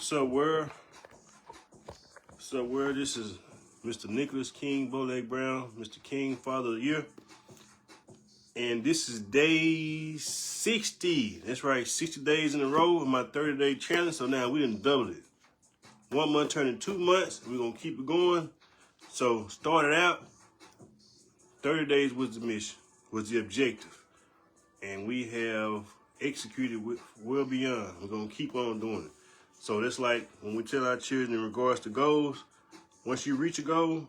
So where this is Mr. Nicholas King Bowleg Brown, Mr. King Father of the Year. And this is day 60. That's right, 60 days in a row of my 30-day challenge. So now we done doubled it. 1 month turning 2 months. We're gonna keep it going. So started out, 30 days was the mission, was the objective. And we have executed well beyond. We're gonna keep on doing it. So that's like when we tell our children in regards to goals, once you reach a goal,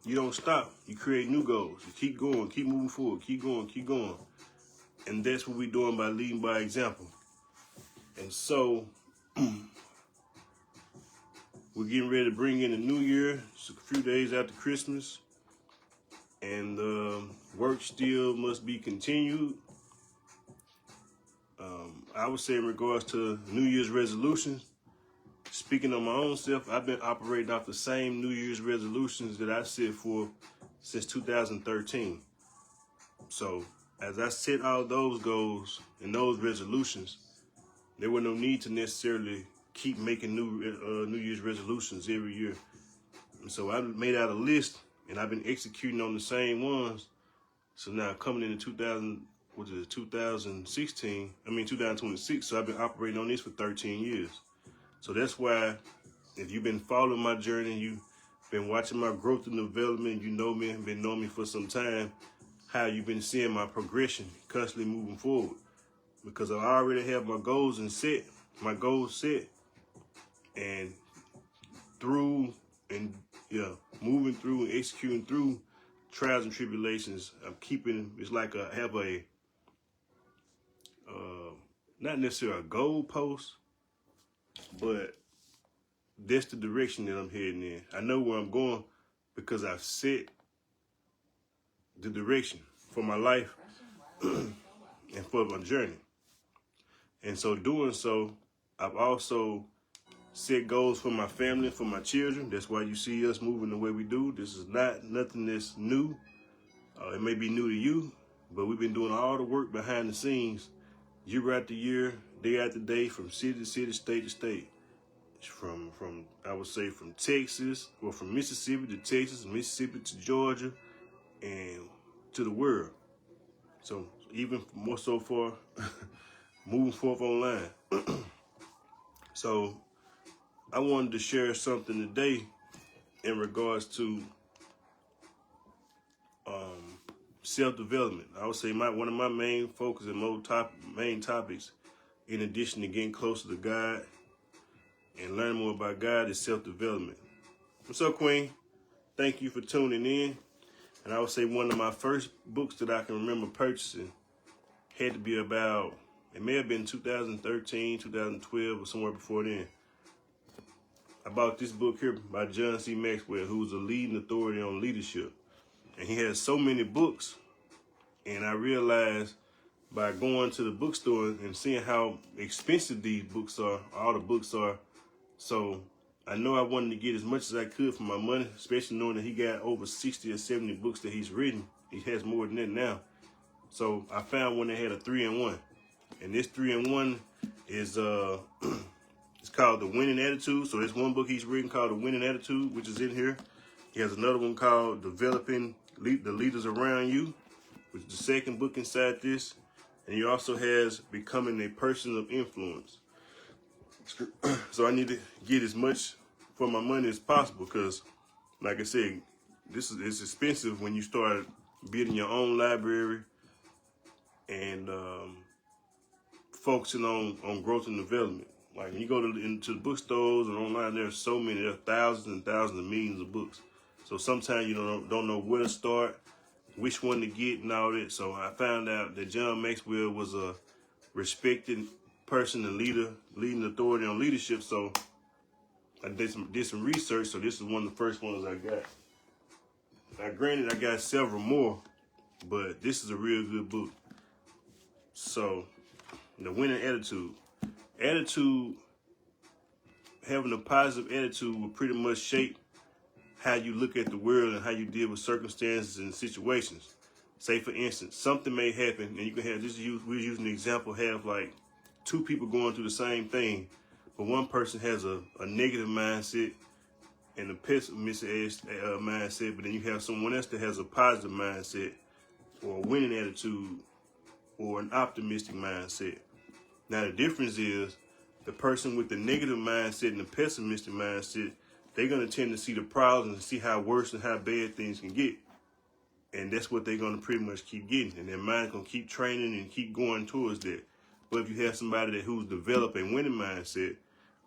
you don't stop. You create new goals. You keep going, keep moving forward, keep going, keep going. And that's what we're doing by leading by example. And so we're getting ready to bring in the new year. It's a few days after Christmas. And work still must be continued. I would say in regards to New Year's resolutions, speaking of my own self, I've been operating off the same New Year's resolutions that I set for since 2013. So as I set all those goals and those resolutions, there was no need to necessarily keep making New Year's resolutions every year. And so I made out a list and I've been executing on the same ones. So now coming into 2026, so I've been operating on this for 13 years. So that's why, if you've been following my journey, you've been watching my growth and development, you know me, been knowing me for some time, how you've been seeing my progression, constantly moving forward. Because I already have my goals set, and moving through and executing through trials and tribulations. It's like I have a, not necessarily a goal post, but that's the direction that I'm heading in. I know where I'm going because I've set the direction for my life and for my journey. And so doing so, I've also set goals for my family, for my children. That's why you see us moving the way we do. This is nothing that's new. It may be new to you, but we've been doing all the work behind the scenes, year after year, day after day, from city to city, state to state. From I would say from Texas, or from Mississippi to Texas, Mississippi to Georgia, and to the world. So even more so far, moving forth online. So I wanted to share something today in regards to self-development. I would say one of my main focus and main topics, in addition to getting closer to God and learn more about God, is self-development. What's up, Queen? Thank you for tuning in. And I would say one of my first books that I can remember purchasing had to be about, it may have been 2013, 2012, or somewhere before then. I bought this book here by John C. Maxwell, who's a leading authority on leadership. And he has so many books. And I realized by going to the bookstore and seeing how expensive these books are, all the books are. So I know I wanted to get as much as I could for my money, especially knowing that he got over 60 or 70 books that he's written. He has more than that now. So I found one that had a 3-in-1. And this 3-in-1 is it's called The Winning Attitude. So there's one book he's written called The Winning Attitude, which is in here. He has another one called Developing the Leaders Around You, which is the second book inside this. And he also has Becoming a Person of Influence. So I need to get as much for my money as possible because, like I said, it's expensive when you start building your own library and focusing on growth and development. Like when you go into the bookstores and online, there are thousands and thousands of millions of books. So sometimes you don't know where to start, which one to get, and all that. So I found out that John Maxwell was a respected person and leading authority on leadership. So I did some research. So this is one of the first ones I got. Now, granted, I got several more, but this is a real good book. So, The Winning Attitude. Having a positive attitude will pretty much shape how you look at the world and how you deal with circumstances and situations. Say, for instance, something may happen, and you can have we're using the example, have like two people going through the same thing, But one person has a negative mindset and a pessimistic mindset, but then you have someone else that has a positive mindset or a winning attitude or an optimistic mindset. Now the difference is the person with the negative mindset and the pessimistic mindset, they're going to tend to see the problems and see how worse and how bad things can get. And that's what they're going to pretty much keep getting. And their mind's going to keep training and keep going towards that. But if you have somebody who's developed a winning mindset,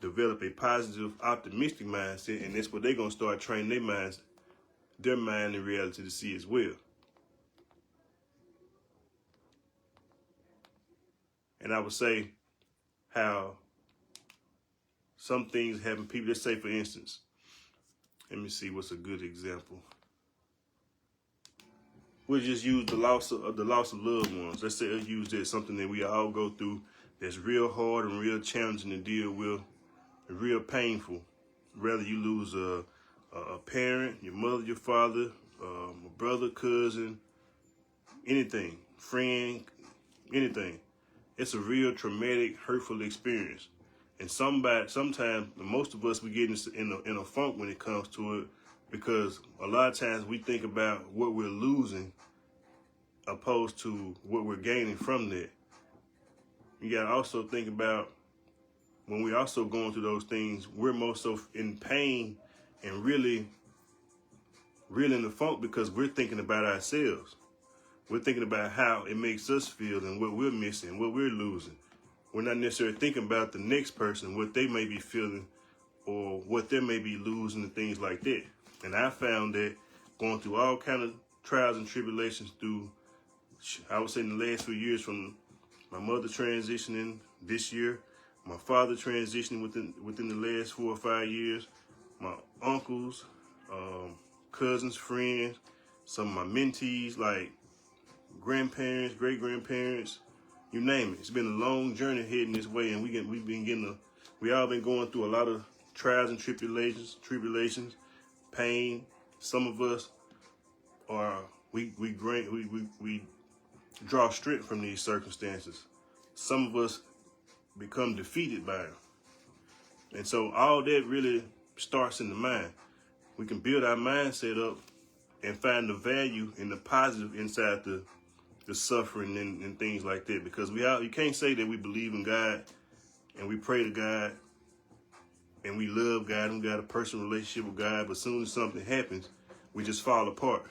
develop a positive, optimistic mindset, and that's what they're going to start training their mind and reality to see as well. And I would say how some things happen. People, let's say for instance, let me see what's a good example. We'll just use the loss of loved ones. Let's say let's use that, something that we all go through that's real hard and real challenging to deal with, and real painful. Whether you lose a parent, your mother, your father, a brother, cousin, anything, friend, anything. It's a real traumatic, hurtful experience. And sometimes, most of us, we get in a funk when it comes to it, because a lot of times we think about what we're losing opposed to what we're gaining from that. You got to also think about when we're also going through those things, we're most so in pain and really in the funk because we're thinking about ourselves. We're thinking about how it makes us feel and what we're missing, what we're losing. We're not necessarily thinking about the next person, what they may be feeling or what they may be losing and things like that. And I found that going through all kind of trials and tribulations through, I would say in the last few years, from my mother transitioning this year, my father transitioning within the last 4 or 5 years, my uncles, cousins, friends, some of my mentees, like grandparents, great-grandparents, you name it. It's been a long journey heading this way, and we all been going through a lot of trials and tribulations, pain. Some of us we draw strength from these circumstances. Some of us become defeated by them. And so all that really starts in the mind. We can build our mindset up and find the value and the positive inside the suffering and things like that. Because you can't say that we believe in God and we pray to God and we love God and we got a personal relationship with God, but as soon as something happens, we just fall apart.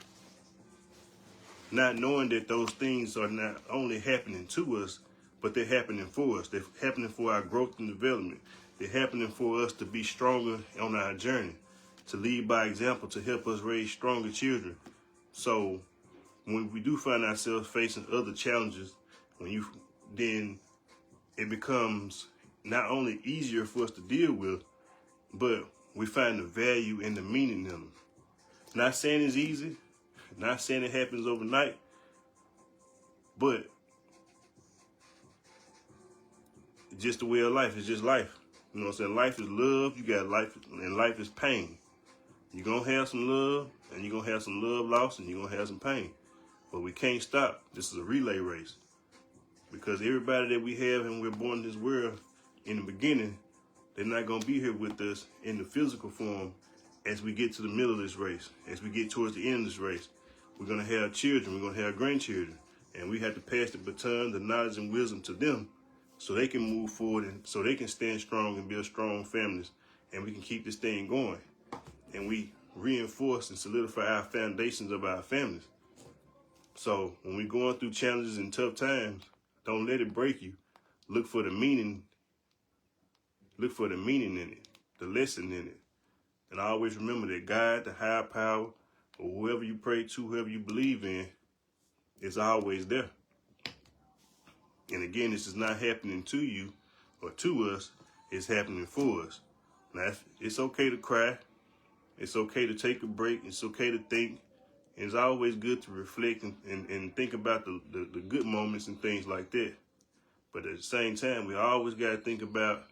Not knowing that those things are not only happening to us, but they're happening for us. They're happening for our growth and development. They're happening for us to be stronger on our journey, to lead by example, to help us raise stronger children. So when we do find ourselves facing other challenges, then it becomes not only easier for us to deal with, but we find the value and the meaning in them. Not saying it's easy, not saying it happens overnight, but it's just the way of life. It's just life. You know what I'm saying? Life is love. You got life, and life is pain. You're going to have some love, and you're going to have some love lost, and you're going to have some pain. But we can't stop. This is a relay race. Because everybody that we have and we're born in this world, in the beginning, they're not going to be here with us in the physical form as we get to the middle of this race. As we get towards the end of this race, we're going to have children. We're going to have grandchildren. And we have to pass the baton, the knowledge and wisdom to them so they can move forward and so they can stand strong and build strong families. And we can keep this thing going. And we reinforce and solidify our foundations of our families. So when we're going through challenges and tough times, don't let it break you. Look for the meaning. Look for the meaning in it, the lesson in it. And always remember that God, the higher power, or whoever you pray to, whoever you believe in, is always there. And again, this is not happening to you or to us. It's happening for us. Now, it's okay to cry. It's okay to take a break. It's okay to think. And it's always good to reflect and think about the good moments and things like that. But at the same time, we always got to think about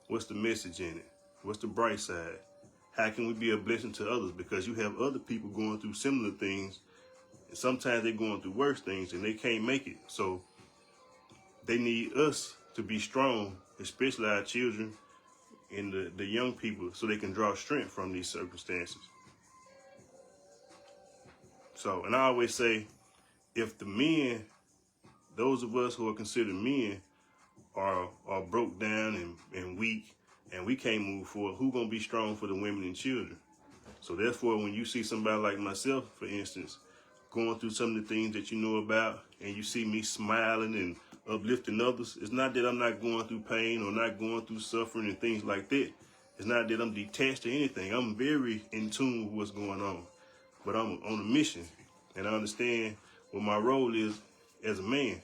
what's the message in it? What's the bright side? How can we be a blessing to others? Because you have other people going through similar things. And sometimes they're going through worse things and they can't make it. So they need us to be strong especially our children and the young people, so they can draw strength from these circumstances. So, and I always say, if the men, those of us who are considered men, are broke down and weak, and we can't move forward, who gonna be strong for the women and children? So therefore, when you see somebody like myself, for instance, going through some of the things that you know about, and you see me smiling and uplifting others, it's not that I'm not going through pain or not going through suffering and things like that. It's not that I'm detached or anything. I'm very in tune with what's going on. But I'm on a mission, and I understand what my role is as a man.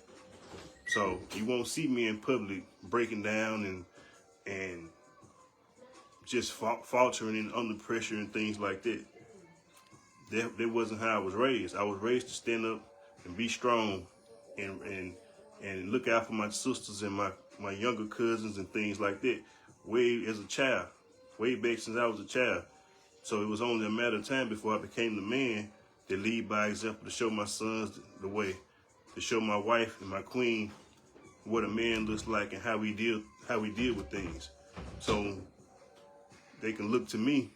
So you won't see me in public breaking down and just faltering and under pressure and things like that. That wasn't how I was raised. I was raised to stand up and be strong and look out for my sisters and my younger cousins and things like that. Way as a child, way back since I was a child. So it was only a matter of time before I became the man that lead by example, to show my sons the way, to show my wife and my queen what a man looks like and how we deal with things. So they can look to me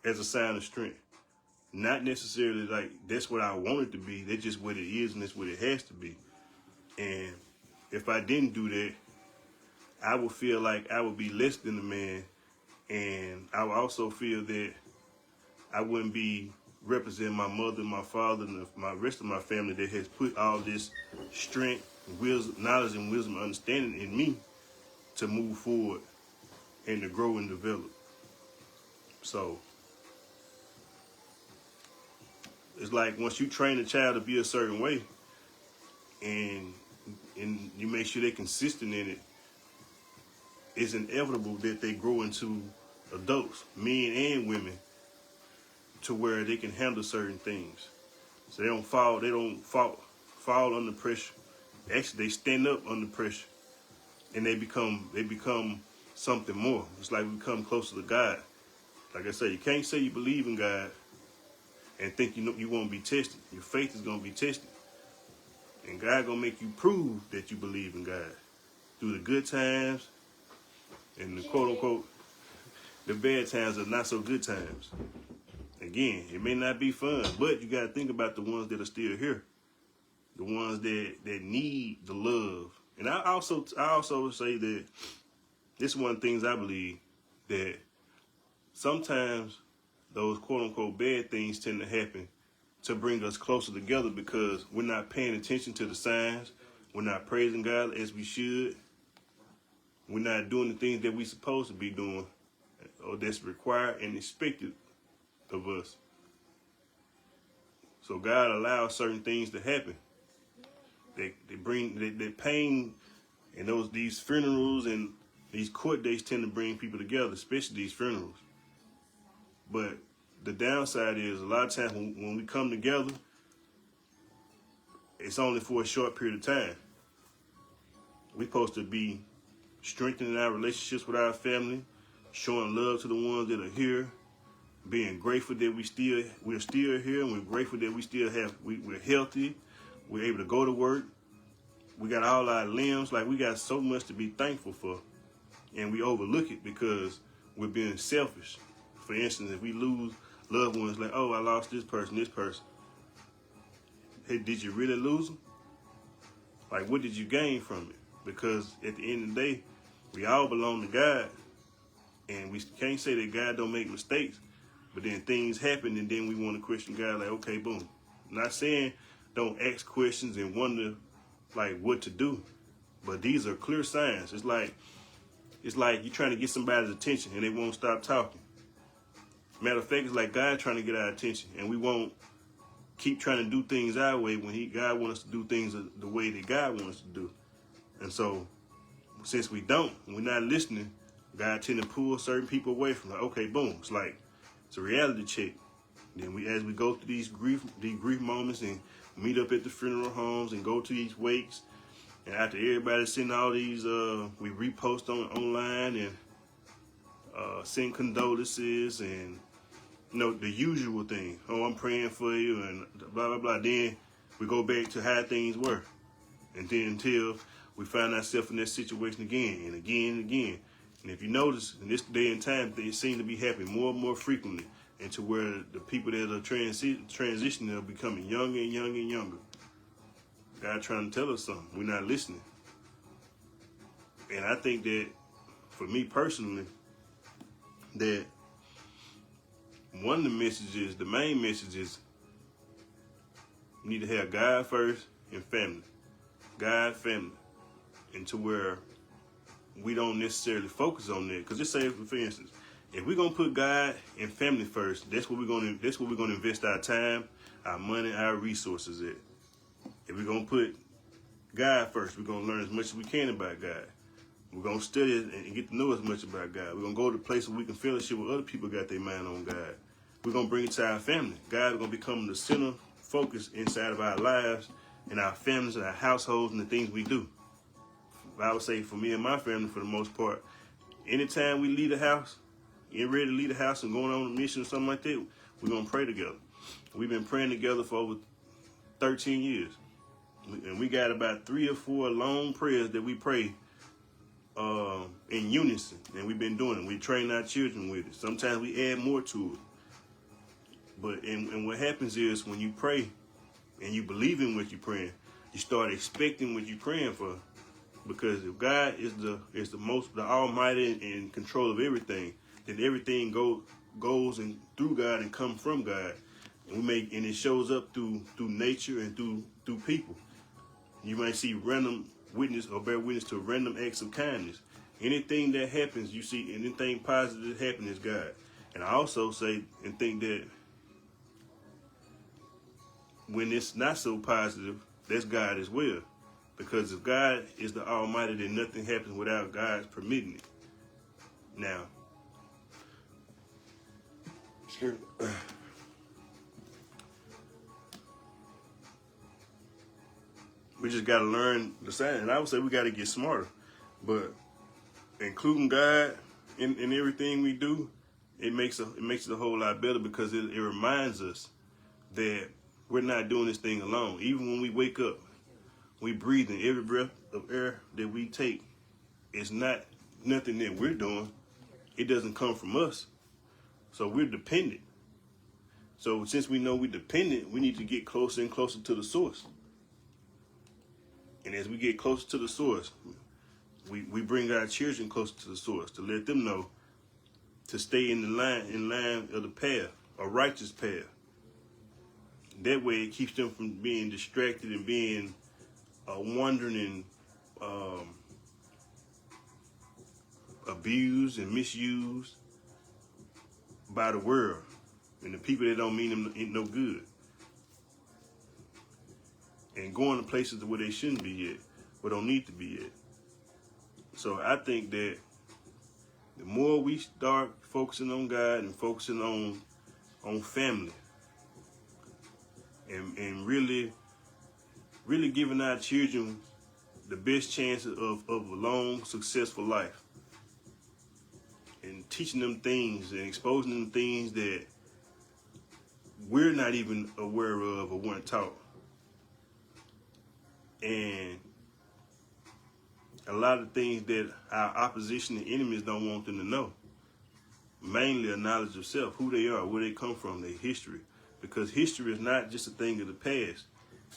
as a sign of strength. Not necessarily like that's what I want it to be. That's just what it is, and that's what it has to be. And if I didn't do that, I would feel like I would be less than a man, and I would also feel that I wouldn't be representing my mother, my father, and my rest of my family that has put all this strength, wisdom, knowledge, and wisdom, and understanding in me to move forward and to grow and develop. So it's like once you train a child to be a certain way, and you make sure they're consistent in it, it's inevitable that they grow into adults, men and women, to where they can handle certain things. So they don't fall under pressure. Actually, they stand up under pressure, and they become something more. It's like we become closer to God. Like I said, you can't say you believe in God and think you won't be tested. Your faith is gonna be tested, and God gonna make you prove that you believe in God through the good times and the quote unquote the bad times are not so good times. Again, it may not be fun, but you gotta think about the ones that are still here, the ones that need the love. And I also say that this is one of the things I believe, that sometimes those quote unquote bad things tend to happen to bring us closer together, because we're not paying attention to the signs. We're not praising God as we should. We're not doing the things that we're supposed to be doing, or that's required and expected of us. So God allows certain things to happen. They bring that pain, and these funerals and these court dates tend to bring people together, especially these funerals. But the downside is a lot of times when we come together, it's only for a short period of time. We're supposed to be strengthening our relationships with our family, showing love to the ones that are here, being grateful that we're still here, and we're grateful that we're healthy, we're able to go to work, we got all our limbs. Like, we got so much to be thankful for, and we overlook it because we're being selfish. For instance, if we lose loved ones, like, oh, I lost this person. Hey, did you really lose them? Like, what did you gain from it? Because at the end of the day, we all belong to God, and we can't say that God don't make mistakes, but then things happen, and then we want to question God, like, okay, boom. I'm not saying don't ask questions and wonder, like, what to do, but these are clear signs. It's like you're trying to get somebody's attention, and they won't stop talking. Matter of fact, it's like God trying to get our attention, and we won't keep trying to do things our way when God wants us to do things the way that God wants us to do. And so, since we're not listening, God tend to pull certain people away from, like, okay, boom. It's a reality check. Then as we go through these grief moments and meet up at the funeral homes and go to these wakes, and after everybody's sending all these, we repost online and send condolences and, the usual thing. Oh, I'm praying for you and blah, blah, blah. Then we go back to how things were. And then until we find ourselves in that situation again and again and again. And if you notice, in this day and time, things seem to be happening more and more frequently, and to where the people that are transitioning are becoming younger and younger and younger. God trying to tell us something. We're not listening. And I think that, for me personally, that one of the messages, the main message is, you need to have God first and family. God, family. And to where we don't necessarily focus on that. Because just say, for instance, if we're gonna put God and family first, that's what we're gonna invest our time, our money, our resources at. If we're gonna put God first, we're gonna learn as much as we can about God. We're gonna study and get to know as much about God. We're gonna go to places where we can fellowship with other people who got their mind on God. We're gonna bring it to our family. God is gonna become the center focus inside of our lives and our families and our households and the things we do. I would say for me and my family, for the most part, anytime we leave the house, getting ready to leave the house and going on a mission or something like that, we're going to pray together. We've been praying together for over 13 years. And we got about 3 or 4 long prayers that we pray in unison. And we've been doing it. We train our children with it. Sometimes we add more to it. But and what happens is when you pray and you believe in what you're praying, you start expecting what you're praying for. Because if God is the Almighty and in control of everything, then everything goes and through God and come from God, and it shows up through nature and through people. You might see random witness or bear witness to random acts of kindness. Anything that happens, you see anything positive that happens is God. And I also say and think that when it's not so positive, that's God as well. Because if God is the Almighty, then nothing happens without God's permitting it. Now, we just got to learn the sign. And I would say we got to get smarter. But including God in everything we do, it makes it a whole lot better, because it reminds us that we're not doing this thing alone. Even when we wake up, we breathe in. Every breath of air that we take is not nothing that we're doing. It doesn't come from us. So we're dependent. So since we know we're dependent, we need to get closer and closer to the source. And as we get closer to the source, we bring our children closer to the source to let them know to stay in line of the path, a righteous path. That way it keeps them from being distracted and being wandering and abused and misused by the world and the people that don't mean them no good, and going to places where they shouldn't be at, where don't need to be at. So I think that the more we start focusing on God and focusing on family, and really giving our children the best chance of a long, successful life, and teaching them things and exposing them things that we're not even aware of or weren't taught. And a lot of things that our opposition and enemies don't want them to know. Mainly a knowledge of self, who they are, where they come from, their history. Because history is not just a thing of the past.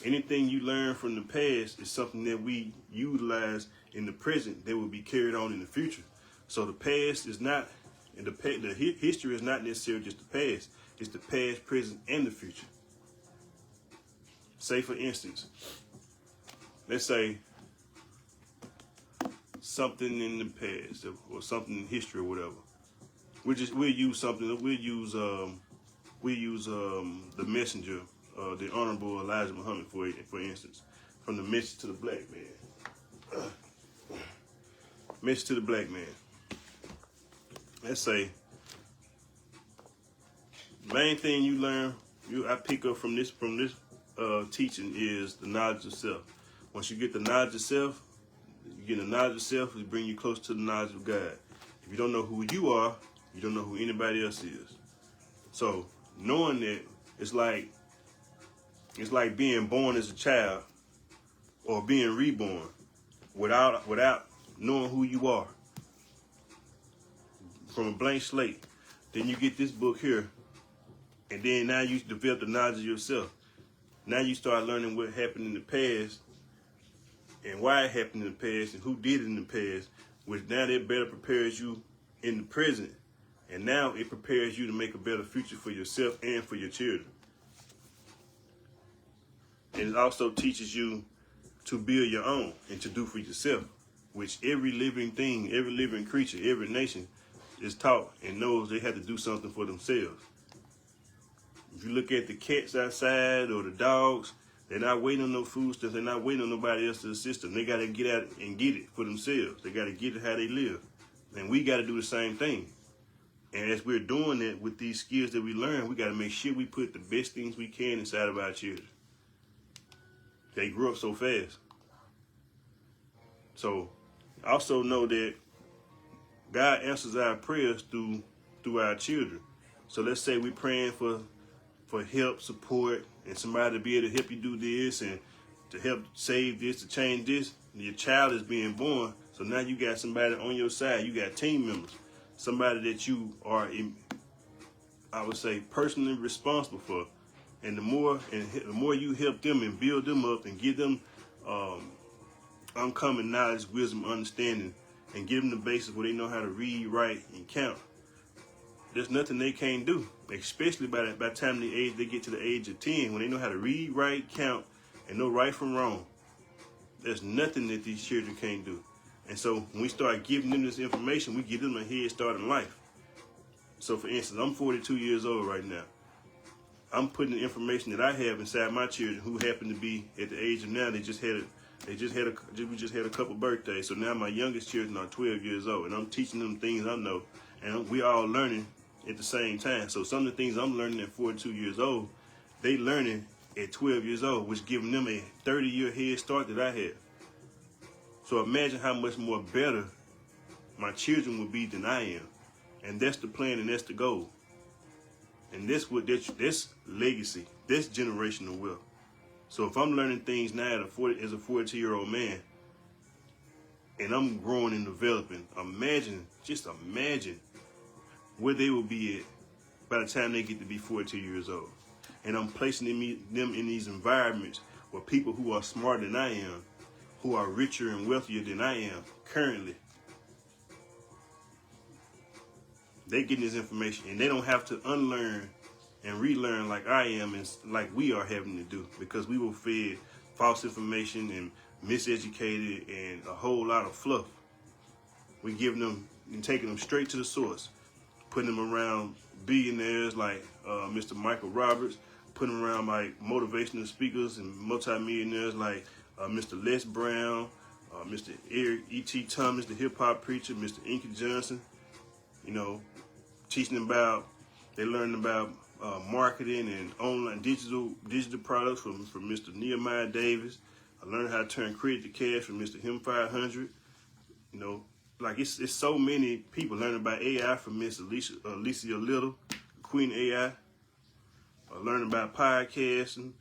Anything you learn from the past is something that we utilize in the present that will be carried on in the future. So the past is not, and the history is not necessarily just the past. It's the past, present, and the future. Say, for instance, let's say something in the past or something in history or whatever. We'll use something. We'll use the messenger, the Honorable Elijah Muhammad, for instance, from the Message to the Black Man. Message to the Black Man. Let's say the main thing you learn, I pick up from this teaching is the knowledge of self. Once you get the knowledge of self, you get the knowledge of self, it brings you close to the knowledge of God. If you don't know who you are, you don't know who anybody else is. So knowing that, it's like being born as a child or being reborn. without knowing who you are, from a blank slate. Then you get this book here, and then now you develop the knowledge of yourself. Now you start learning what happened in the past and why it happened in the past and who did it in the past, which now that better prepares you in the present. And now it prepares you to make a better future for yourself and for your children. And it also teaches you to build your own and to do for yourself, which every living thing, every living creature, every nation is taught and knows they have to do something for themselves. If you look at the cats outside or the dogs, they're not waiting on no food stuff. They're not waiting on nobody else to assist them. They got to get out and get it for themselves. They got to get it how they live. And we got to do the same thing. And as we're doing that with these skills that we learn, we got to make sure we put the best things we can inside of our children. They grew up so fast. So also know that God answers our prayers through our children. So let's say we're praying for help, support, and somebody to be able to help you do this and to help save this, to change this. Your child is being born, so now you got somebody on your side. You got team members, somebody that you are, I would say, personally responsible for. And the more you help them and build them up and give them uncommon knowledge, wisdom, understanding, and give them the basis where they know how to read, write, and count, there's nothing they can't do, especially by the time they get to the age of 10, when they know how to read, write, count, and know right from wrong. There's nothing that these children can't do. And so when we start giving them this information, we give them a head start in life. So for instance, I'm 42 years old right now. I'm putting the information that I have inside my children, who happen to be at the age of now. We just had a couple birthdays. So now my youngest children are 12 years old, and I'm teaching them things I know, and we all learning at the same time. So some of the things I'm learning at 42 years old, they learning at 12 years old, which giving them a 30-year head start that I had. So imagine how much more better my children will be than I am. And that's the plan and that's the goal. And that's legacy, that's generational wealth. So if I'm learning things now as a 42-year-old man, and I'm growing and developing, just imagine where they will be at by the time they get to be 42 years old. And I'm placing them in these environments where people who are smarter than I am, who are richer and wealthier than I am currently, they getting this information, and they don't have to unlearn and relearn like I am and like we are having to do, because we were fed false information and miseducated and a whole lot of fluff. We giving them and taking them straight to the source, putting them around billionaires like Mr. Michael Roberts, putting them around like motivational speakers and multimillionaires like Mr. Les Brown, Mr. Eric E.T. Thomas, the hip hop preacher, Mr. Inky Johnson. You know, teaching them about, they learning about marketing and online digital products from Mr. Nehemiah Davis. I learned how to turn credit to cash from Mr. Him 500. You know, like it's so many people learning about AI from Miss Alicia Little, Queen AI. Learning about podcasting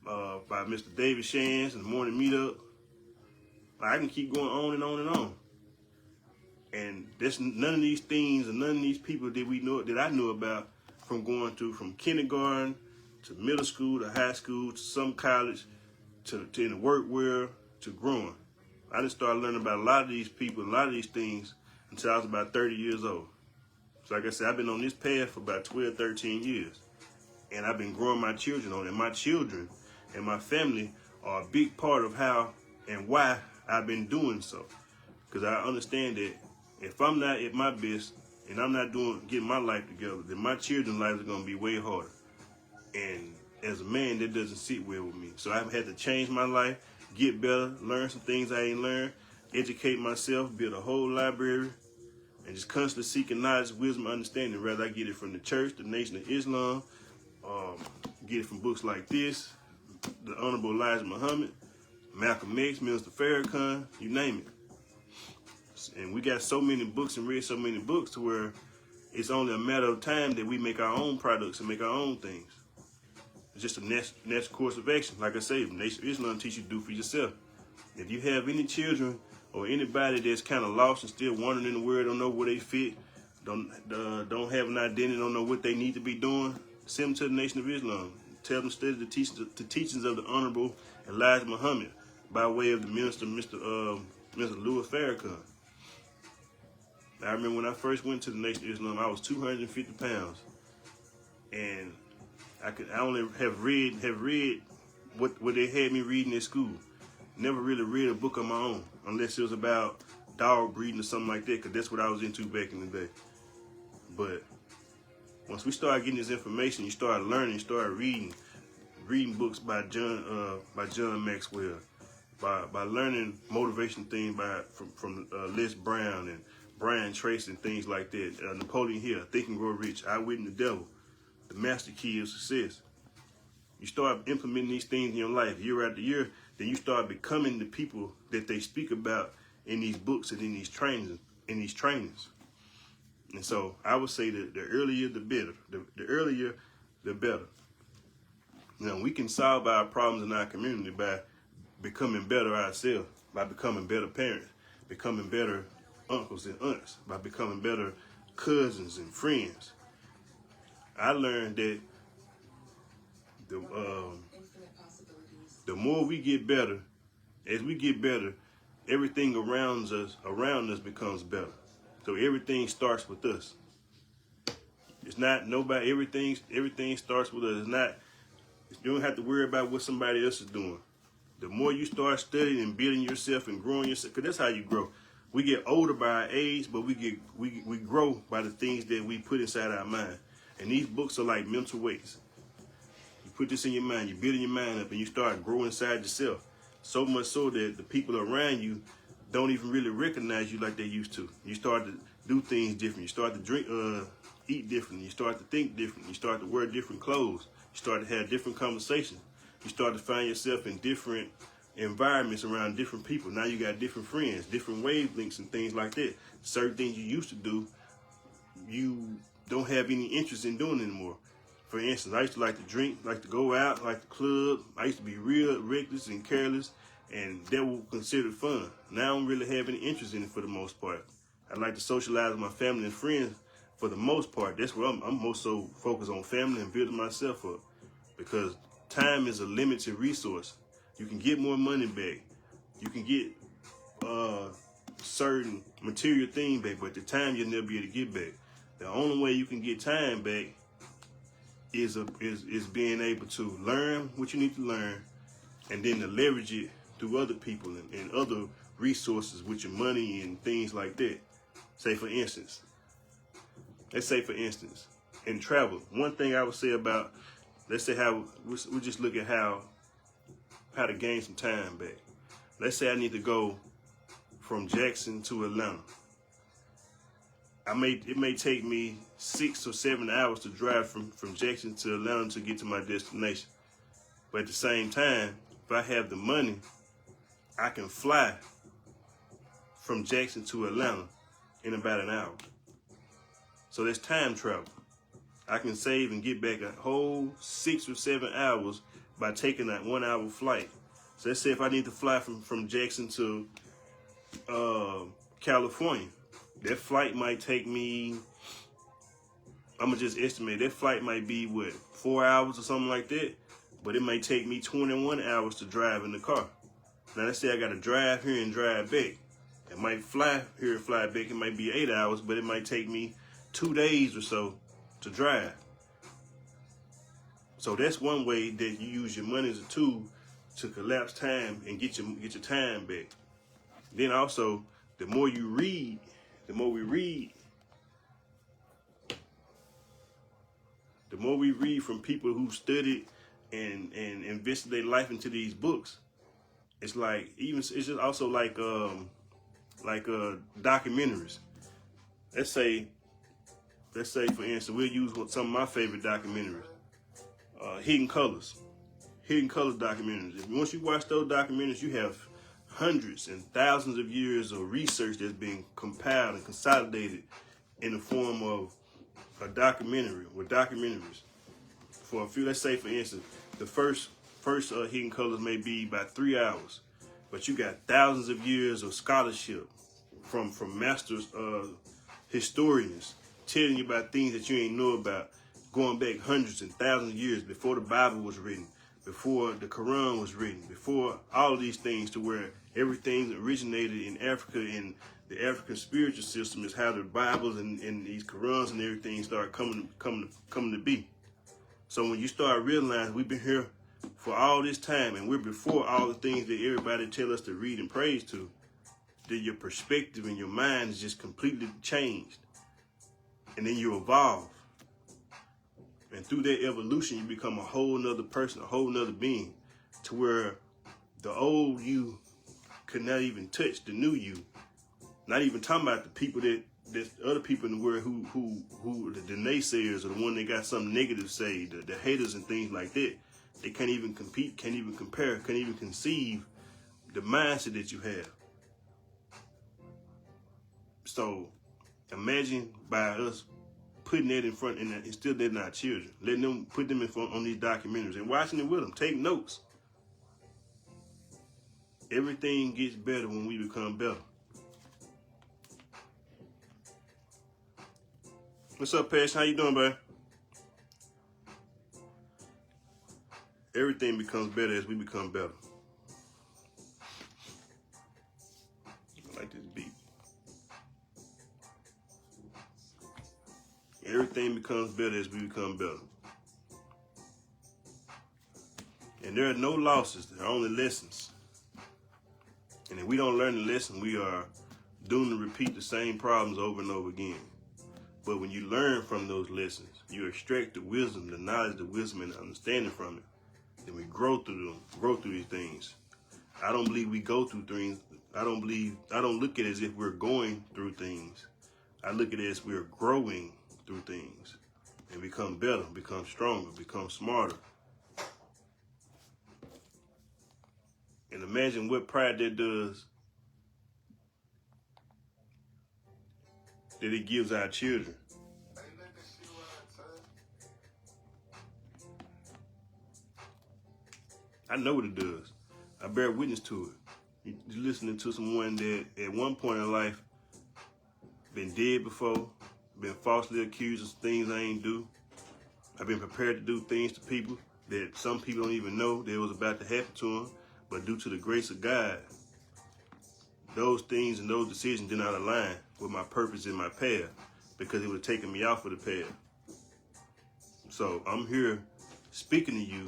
by Mr. David Shands and the Morning Meetup. I can keep going on and on and on. And there's none of these things and none of these people that I knew about from kindergarten to middle school to high school to some college to in the work world to growing. I just started learning about a lot of these people, a lot of these things until I was about 30 years old. So like I said, I've been on this path for about 12, 13 years. And I've been growing my children on it. And my children and my family are a big part of how and why I've been doing so. Because I understand that if I'm not at my best and I'm not getting my life together, then my children's lives are going to be way harder. And as a man, that doesn't sit well with me. So I've had to change my life, get better, learn some things I ain't learned, educate myself, build a whole library, and just constantly seeking knowledge, wisdom, understanding. Whether I get it from the church, the Nation of Islam, get it from books like this, the Honorable Elijah Muhammad, Malcolm X, Minister Farrakhan, you name it. And we got so many books and read so many books to where it's only a matter of time that we make our own products and make our own things. It's just a next course of action. Like I say, Nation of Islam teach you to do for yourself. If you have any children or anybody that's kind of lost and still wandering in the world, don't know where they fit, don't have an identity, don't know what they need to be doing, send them to the Nation of Islam. Tell them to study the teachings of the Honorable Elijah Muhammad by way of the minister, Mr. Louis Farrakhan. I remember when I first went to the Nation of Islam, I was 250 pounds, and I only have read what they had me reading at school. Never really read a book on my own, unless it was about dog breeding or something like that, because that's what I was into back in the day. But once we started getting this information, you start learning, you start reading books by John Maxwell, by learning motivation things from Les Brown and Brian Tracy and things like that. Napoleon Hill, Think and Grow Rich, Outwitting the Devil, The Master Key of Success. You start implementing these things in your life year after year, then you start becoming the people that they speak about in these books and in these trainings. And so I would say that the earlier the better. The earlier the better. Now, we can solve our problems in our community by becoming better ourselves, by becoming better parents, becoming better uncles and aunts, by becoming better cousins and friends. I learned that the more we get better, as we get better, everything around us becomes better. So everything starts with us. It's not nobody. Everything starts with us. It's not. You don't have to worry about what somebody else is doing. The more you start studying and building yourself and growing yourself, because that's how you grow. We get older by our age, but we grow by the things that we put inside our mind. And these books are like mental weights. You put this in your mind, you're building your mind up, and you start growing inside yourself. So much so that the people around you don't even really recognize you like they used to. You start to do things different. You start to eat different. You start to think different. You start to wear different clothes. You start to have different conversations. You start to find yourself in different environments around different people. Now you got different friends, different wavelengths and things like that. Certain things you used to do, you don't have any interest in doing anymore. For instance, I used to like to drink, like to go out, like the club. I used to be real reckless and careless, and that was considered fun. Now I don't really have any interest in it for the most part. I like to socialize with my family and friends for the most part. That's where I'm most so focused on family and building myself up, because time is a limited resource. You can get more money back. You can get certain material things back, but the time you'll never be able to get back. The only way you can get time back is being able to learn what you need to learn, and then to leverage it through other people and other resources with your money and things like that. Let's say for instance, in travel, one thing I would say about, let's say how we just look at how to gain some time back. Let's say I need to go from Jackson to Atlanta. It may take me 6 or 7 hours to drive from Jackson to Atlanta to get to my destination. But at the same time, if I have the money, I can fly from Jackson to Atlanta in about an hour. So that's time travel. I can save and get back a whole 6 or 7 hours by taking that 1 hour flight. So let's say if I need to fly from Jackson to California, that flight might take me, I'm gonna just estimate, that flight might be 4 hours or something like that, but it may take me 21 hours to drive in the car. Now let's say I gotta drive here and drive back. It might fly here and fly back. It might be 8 hours, but it might take me 2 days or so to drive. So that's one way that you use your money as a tool to collapse time and get your time back. Then also, the more we read, the more we read from people who studied and invested their life into these books, it's just also like documentaries. Let's say for instance, we'll use some of my favorite documentaries, Hidden Colors documentaries. Once you watch those documentaries, you have hundreds and thousands of years of research that's been compiled and consolidated in the form of a documentary or documentaries. For a few, let's say for instance, the first Hidden Colors may be about 3 hours. But you got thousands of years of scholarship from masters, historians telling you about things that you ain't know about, going back hundreds and thousands of years before the Bible was written, before the Quran was written, before all of these things, to where everything originated in Africa, and the African spiritual system is how the Bibles and these Qurans and everything start coming to be. So when you start realizing we've been here for all this time and we're before all the things that everybody tell us to read and praise to, then your perspective and your mind is just completely changed. And then you evolve. And through that evolution, you become a whole nother person, a whole nother being, to where the old you could not even touch the new you. Not even talking about the people that other people in the world who the naysayers, or the one that got something negative to say, the haters and things like that. They can't even compete, can't even compare, can't even conceive the mindset that you have. So imagine by us putting that in front and instill that in our children, letting them put them in front on these documentaries and watching it with them, take notes. Everything gets better when we become better. What's up, Passion? How you doing, babe? Everything becomes better as we become better. I like this beat. Everything becomes better as we become better. And there are no losses, there are only lessons. And if we don't learn the lesson, we are doomed to repeat the same problems over and over again. But when you learn from those lessons, you extract the wisdom, the knowledge, the wisdom, and the understanding from it. Then we grow through these things. I don't believe we go through things. I don't look at it as if we're going through things. I look at it as we're growing through things and become better, become stronger, become smarter. And imagine what pride that does, that it gives our children. I know what it does. I bear witness to it. You're listening to someone that at one point in life been dead before, been falsely accused of things I ain't do. I've been prepared to do things to people that some people don't even know that was about to happen to them, but due to the grace of God, those things and those decisions did not align with my purpose and my path, because it would have taken me off of the path. So I'm here speaking to you,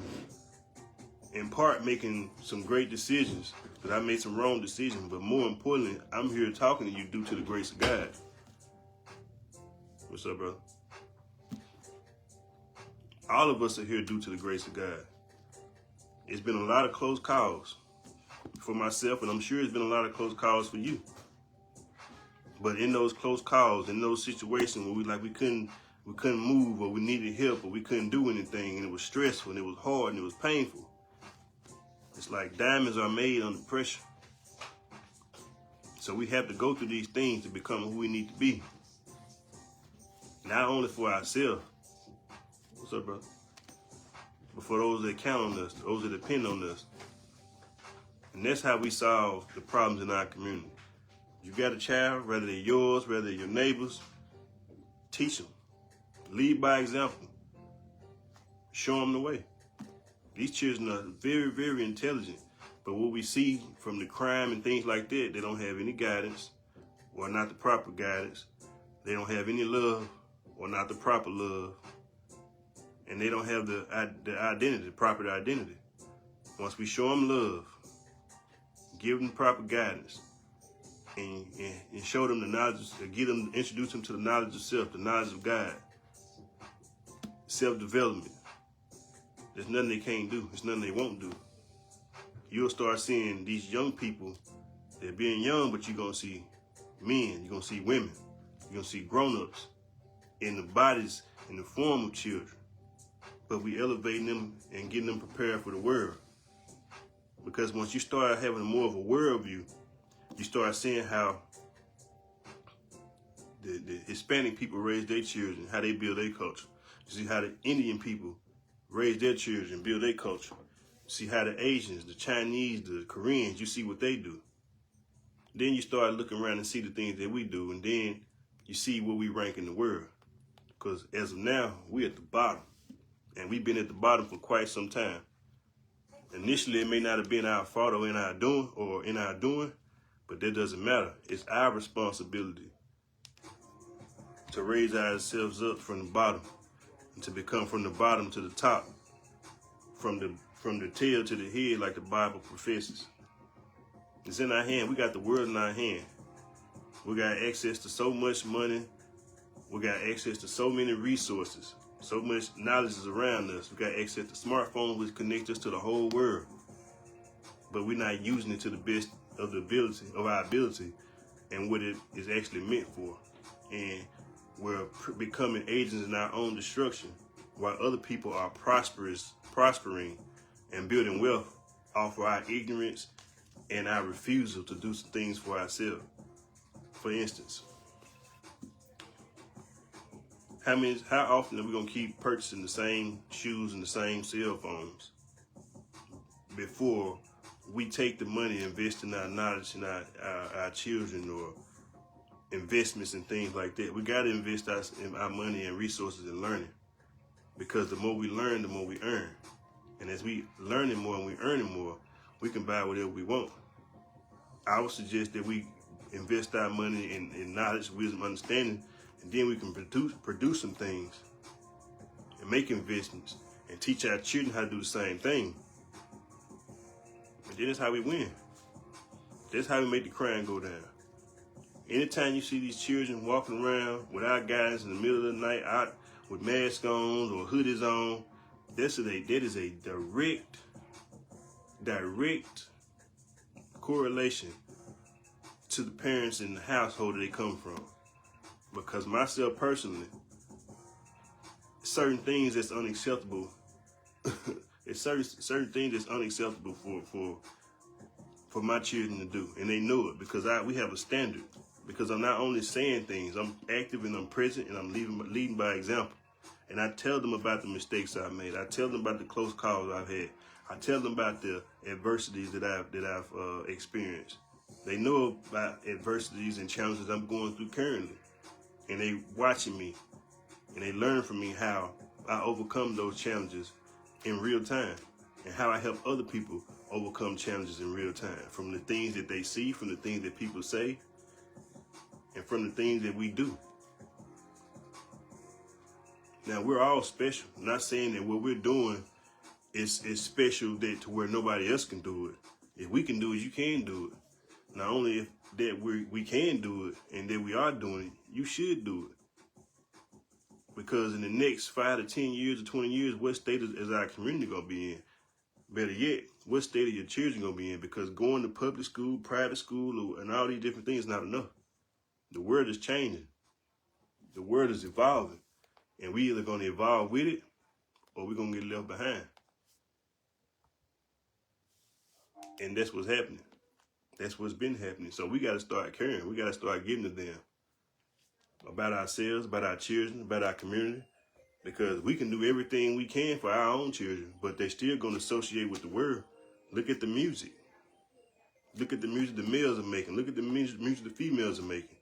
in part making some great decisions, because I made some wrong decisions, but more importantly, I'm here talking to you due to the grace of God. What's up, brother? All of us are here due to the grace of God. It's been a lot of close calls for myself, and I'm sure it's been a lot of close calls for you. But in those close calls, in those situations where we couldn't move, or we needed help, or we couldn't do anything, and it was stressful, and it was hard, and it was painful. It's like diamonds are made under pressure. So we have to go through these things to become who we need to be. Not only for ourselves, what's up, brother? But for those that count on us, those that depend on us. And that's how we solve the problems in our community. You got a child, whether they're yours, whether they're your neighbors, teach them. Lead by example. Show them the way. These children are very, very intelligent. But what we see from the crime and things like that, they don't have any guidance, or not the proper guidance. They don't have any love, or not the proper love. And they don't have the identity, the proper identity. Once we show them love, give them proper guidance, and show them the knowledge, introduce them to the knowledge of self, the knowledge of God, self-development. There's nothing they can't do. There's nothing they won't do. You'll start seeing these young people, they're being young, but you're going to see men, you're going to see women, you're going to see grown-ups in the bodies, in the form of children. But we elevating them and getting them prepared for the world. Because once you start having more of a worldview, you start seeing how the Hispanic people raise their children, how they build their culture. You see how the Indian people raise their children, build their culture. See how the Asians, the Chinese, the Koreans, you see what they do. Then you start looking around and see the things that we do, and then you see where we rank in the world. Because as of now, we're at the bottom. And we've been at the bottom for quite some time. Initially, it may not have been our fault or in our doing, but that doesn't matter. It's our responsibility to raise ourselves up from the bottom and to become from the bottom to the top, from the tail to the head, like the Bible professes. It's in our hand. We got the world in our hand. We got access to so much money. We got access to so many resources. So much knowledge is around us. We got access to smartphones, which connect us to the whole world. But we're not using it to the best of our ability and what it is actually meant for. And we're becoming agents in our own destruction while other people are prospering and building wealth off of our ignorance and our refusal to do some things for ourselves. For instance, how often are we gonna keep purchasing the same shoes and the same cell phones before we take the money and invest in our knowledge and our children, or investments and things like that? We gotta invest our money and resources in learning, because the more we learn, the more we earn. And as we learning more and we earning more, we can buy whatever we want. I would suggest that we invest our money in knowledge, wisdom, understanding, and then we can produce some things and make investments and teach our children how to do the same thing. And then that's how we win. That's how we make the crime go down. Anytime you see these children walking around without guidance in the middle of the night, out with masks on or hoodies on, that is a direct correlation to the parents in the household that they come from. Because myself personally, certain things that's unacceptable. It's certain things that's unacceptable for my children to do, and they know it because we have a standard. Because I'm not only saying things, I'm active and I'm present, and I'm leading by example. And I tell them about the mistakes I've made. I tell them about the close calls I've had. I tell them about the adversities that I've experienced. They know about adversities and challenges I'm going through currently. And they watching me, and they learn from me how I overcome those challenges in real time, and how I help other people overcome challenges in real time, from the things that they see, from the things that people say, and from the things that we do. Now, we're all special. I'm not saying that what we're doing is special to where nobody else can do it. If we can do it, you can do it. Not only if that we can do it and that we are doing it, you should do it. Because in the next 5 to 10 years or 20 years, what state is our community going to be in? Better yet, what state are your children going to be in? Because going to public school, private school, and all these different things is not enough. The world is changing. The world is evolving. And we either going to evolve with it, or we're going to get left behind. And that's what's happening. That's what's been happening. So we got to start caring. We got to start getting to them about ourselves, about our children, about our community. Because we can do everything we can for our own children, but they're still going to associate with the world. Look at the music. Look at the music the males are making. Look at the music the females are making.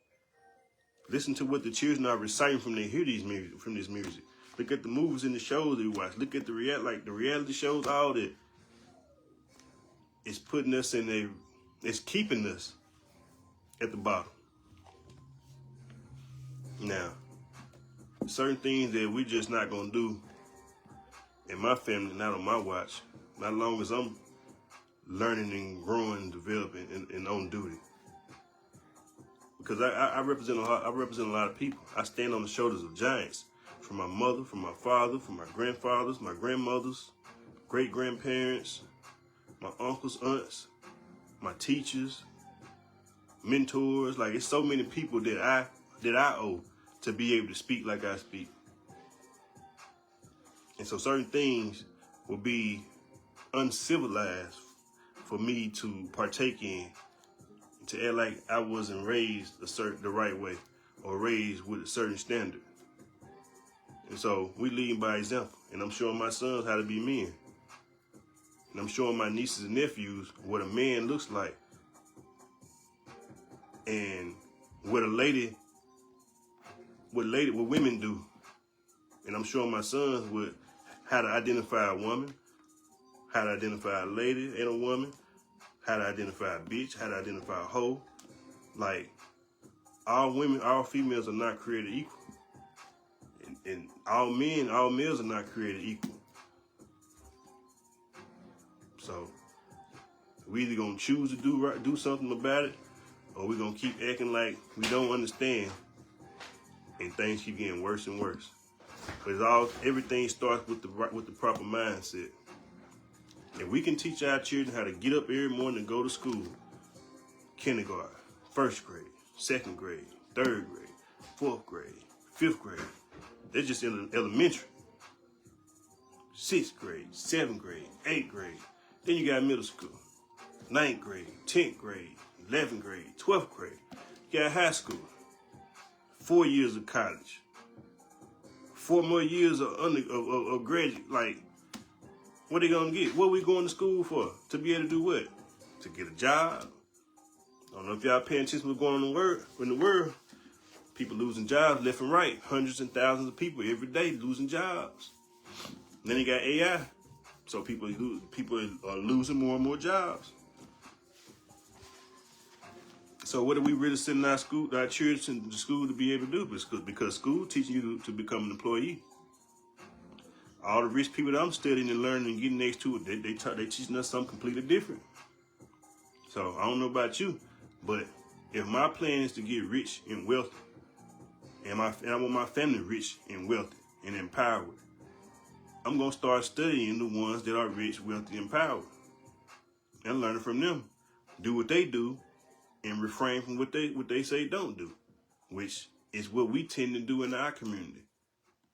Listen to what the children are reciting from they hear from this music. Look at the movies and the shows that we watch. Look at the reality shows, all that. It's putting us it's keeping us at the bottom. Now, certain things that we're just not going to do in my family, not on my watch, not long as I'm learning and growing and developing and on duty. Because I represent a lot of people. I stand on the shoulders of giants. From my mother, from my father, from my grandfathers, my grandmothers, great-grandparents, my uncles, aunts, my teachers, mentors. Like, it's so many people that I owe to be able to speak like I speak. And so certain things will be uncivilized for me to partake in, to act like I wasn't raised the right way or raised with a certain standard. And so we lead by example, and I'm showing my sons how to be men. And I'm showing my nieces and nephews what a man looks like and what women do. And I'm showing my sons how to identify a woman, how to identify a lady and a woman, how to identify a bitch, how to identify a hoe. Like, all females are not created equal. And all males are not created equal. So we either gonna choose to do something about it, or we're gonna keep acting like we don't understand, and things keep getting worse and worse. But everything starts with the proper mindset. If we can teach our children how to get up every morning and go to school, kindergarten, first grade, second grade, third grade, fourth grade, fifth grade, they're just in elementary. 6th grade, 7th grade, 8th grade. Then you got middle school, 9th grade, 10th grade, 11th grade, 12th grade. You got high school, 4 years of college, 4 more years of graduate. Like, what are they gonna get? What are we going to school for? To be able to do what? To get a job? I don't know if y'all paying attention to what's going on in the world. People losing jobs left and right. Hundreds and thousands of people every day losing jobs. And then you got AI. So people are losing more and more jobs. So what are we really sending our children to school to be able to do? Because school teaching you to become an employee. All the rich people that I'm studying and learning and getting next to it, they teaching us something completely different. So I don't know about you, but if my plan is to get rich and wealthy, and I want my family rich and wealthy and empowered, I'm going to start studying the ones that are rich, wealthy, and empowered, and learning from them. Do what they do and refrain from what they say don't do, which is what we tend to do in our community.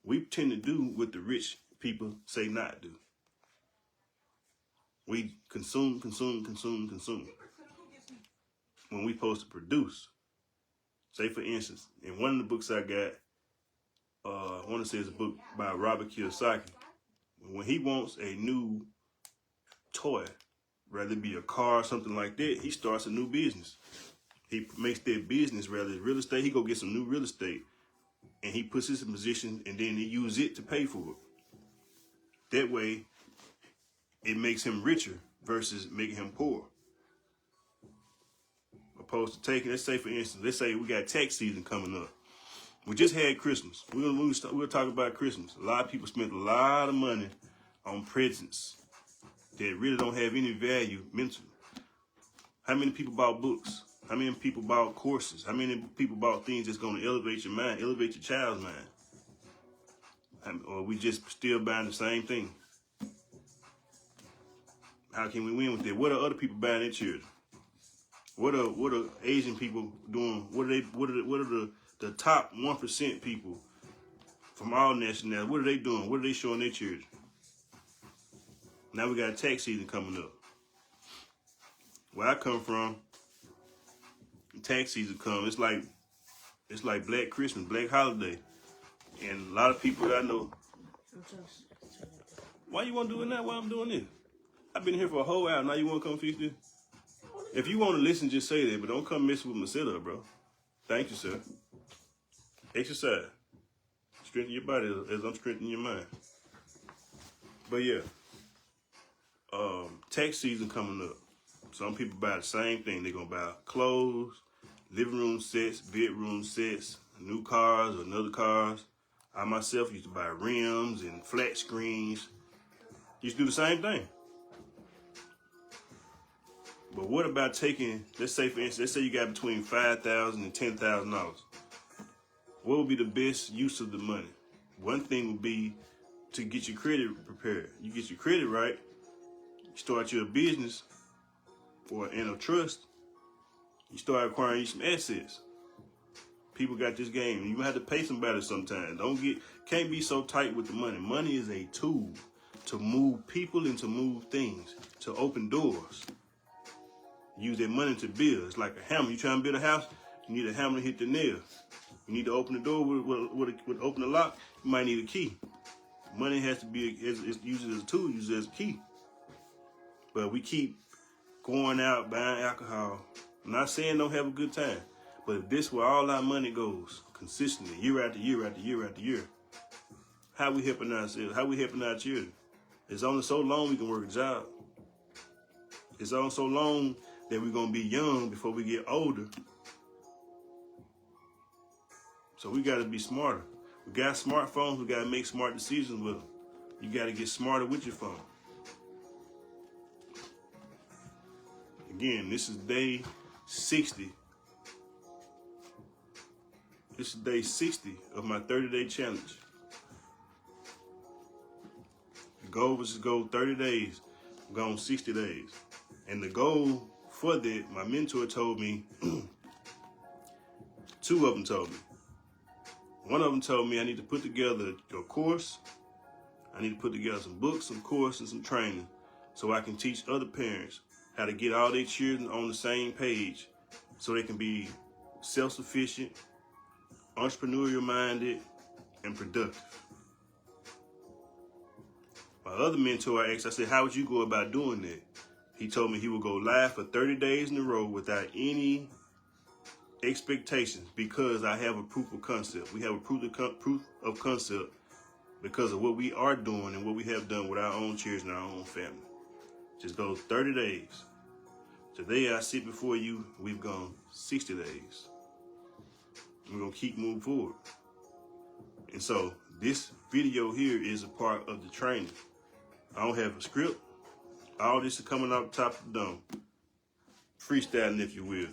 We tend to do what the rich people say not do. We consume when we supposed to produce. Say, for instance, in one of the books I got, I want to say it's a book by Robert Kiyosaki. When he wants a new toy, whether it be a car or something like that, he starts a new business. He makes that business, rather it's real estate, he go get some new real estate, and he puts this in position, and then he uses it to pay for it. That way, it makes him richer versus making him poor. Opposed to taking, let's say, for instance, let's say we got tax season coming up. We just had Christmas. We'll talk about Christmas. A lot of people spent a lot of money on presents that really don't have any value mentally. How many people bought books? How many people bought courses? How many people bought things that's going to elevate your mind, elevate your child's mind? Or we just still buying the same thing? How can we win with that? What are other people buying their children? What are Asian people doing? What are the top 1% people from all nationalities? What are they doing? What are they showing their children? Now we got tax season coming up. Where I come from, tax season comes. It's like Black Christmas, Black holiday, and a lot of people that I know. Why you want to do it now? Why I'm doing this? I've been here for a whole hour. Now you want to come fix this? If you want to listen, just say that, but don't come mess with my setup, bro. Thank you, sir. Exercise. Strengthen your body as I'm strengthening your mind. But yeah, tax season coming up. Some people buy the same thing. They're going to buy clothes, living room sets, bedroom sets, new cars or another cars. I myself used to buy rims and flat screens. Used to do the same thing. But what about taking, let's say for instance, let's say you got between $5,000 and $10,000. What would be the best use of the money? One thing would be to get your credit prepared. You get your credit right, you start your business or in a trust, you start acquiring you some assets. People got this game. You have to pay somebody sometimes. Can't be so tight with the money. Money is a tool to move people and to move things, to open doors. Use that money to build. It's like a hammer. You trying to build a house, you need a hammer to hit the nail. You need to open the door with open the lock, you might need a key. Money has to be, it's used as a tool, used as a key. But we keep going out buying alcohol. I'm not saying don't have a good time, but if this where all our money goes consistently, year after year after year after year, how we helping ourselves? How we helping our children? It's only so long we can work a job. It's only so long that we're gonna be young before we get older. So we gotta be smarter. We got smartphones, we gotta make smart decisions with them. You gotta get smarter with your phone. Again, this is day 60. This is day 60 of my 30-day challenge. The goal was to go 30 days, I'm gone 60 days. And the goal for that, my mentor told me, two of them told me. One of them told me I need to put together a course. I need to put together some books, some courses, some training so I can teach other parents how to get all their children on the same page so they can be self-sufficient, entrepreneurial minded, and productive. My other mentor, I asked, I said, how would you go about doing that? He told me he would go live for 30 days in a row without any expectations because I have a proof of concept. We have a proof of concept because of what we are doing and what we have done with our own children and our own family. Just goes 30 days. Today I sit before you, we've gone 60 days. We're gonna keep moving forward. And so this video here is a part of the training. I don't have a script. All this is coming off the top of the dome. Freestyling, if you will.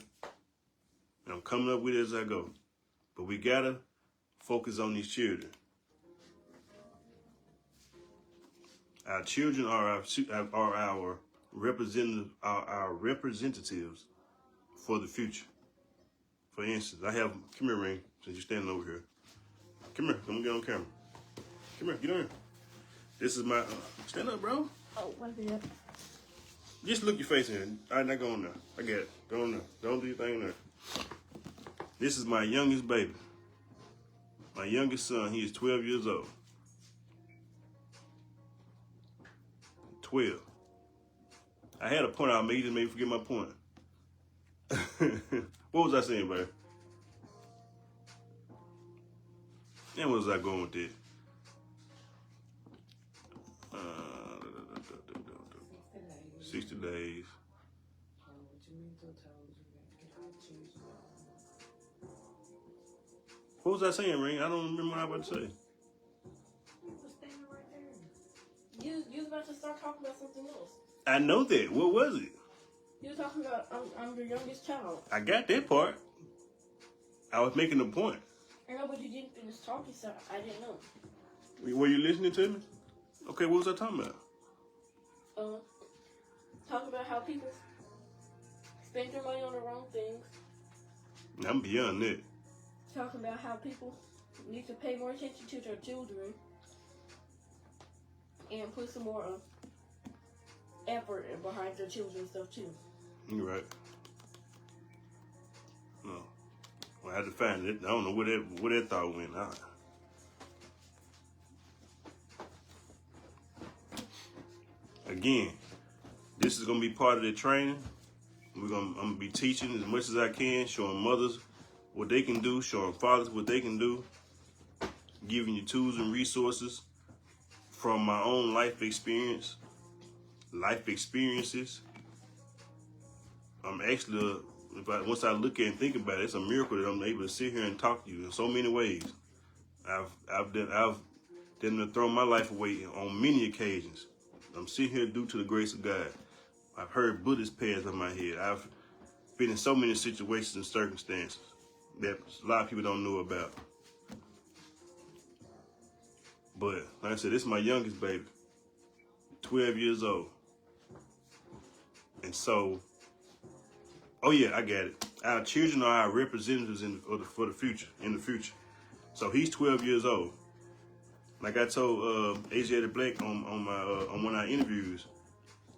And I'm coming up with it as I go. But we gotta focus on these children. Our children are our representatives for the future. For instance, I have, come here, Ring, since you're standing over here. Come here, let me get on camera. Come here, get on here. This is my, stand up, bro. Oh, what is it? Just look your face in. All right, now go on there. I got it. Go on there. Don't do your thing there. This is my youngest baby. My youngest son, he is 12 years old. 12. I had a point I made, just made me forget my point. What was I saying, baby? And where was I going with this? 60 days. What was I saying, Ring? I don't remember what I was about to say. You was standing right there. You was about to start talking about something else. I know that. What was it? You were talking about I'm your youngest child. I got that part. I was making a point. I know, but you didn't finish talking, so I didn't know. Were you listening to me? Okay, what was I talking about? Talking about how people spend their money on the wrong things. I'm beyond that. Talking about how people need to pay more attention to their children and put some more effort behind their children's stuff too. You're right. No. Well, I had to find it. I don't know where that thought went. Again, this is gonna be part of the training. I'm gonna be teaching as much as I can, showing mothers what they can do, showing fathers what they can do, giving you tools and resources from my own life experiences. I'm actually, once I look at and think about it, it's a miracle that I'm able to sit here and talk to you in so many ways. I've done to throw my life away on many occasions. I'm sitting here due to the grace of God. I've heard Buddhist pass on my head. I've been in so many situations and circumstances that a lot of people don't know about. But like I said, this is my youngest baby, 12 years old. And so, oh yeah, I got it. Our children are our representatives for the future, in the future. So he's 12 years old. Like I told Asiatic Black on one of our interviews,